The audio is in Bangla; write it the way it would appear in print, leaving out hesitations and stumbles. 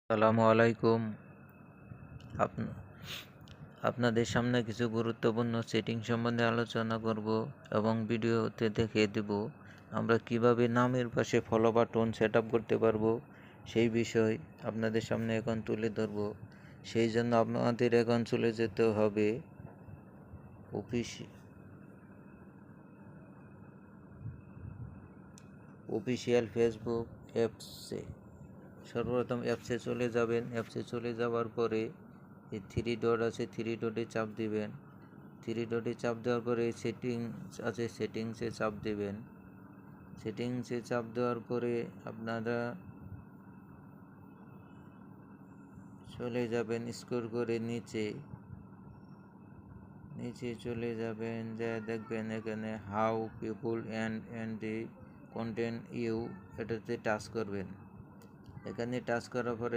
আসসালামু আলাইকুম। আপ- আপনাদের সামনে কিছু গুরুত্বপূর্ণ সেটিং সম্বন্ধে আলোচনা করব এবং ভিডিওতে দেখিয়ে দেব আমরা কিভাবে নামের পাশে ফলো বাটন সেট আপ করতে পারবো। সেই বিষয় আপনাদের সামনে এখন তুলে ধরব। সেই জন্য আপনাদের এখন চলে যেতে হবে অফিসিয়াল ফেসবুক অ্যাপসে। সর্বপ্রথম অ্যাপসে চলে যাবেন। অ্যাপসে চলে যাওয়ার পরে এই থ্রি ডট আছে, থ্রি ডটে চাপ দিবেন। থ্রি ডটে চাপ দেওয়ার পরে সেটিংস আছে, সেটিংসে চাপ দেবেন। সেটিংসে চাপ দেওয়ার পরে আপনারা চলে যাবেন স্ক্রল করে নিচে চলে যাবেন, যা দেখবেন এখানে how people and the content you, এটাতে টাচ করবেন। এখানে টাচ করার পরে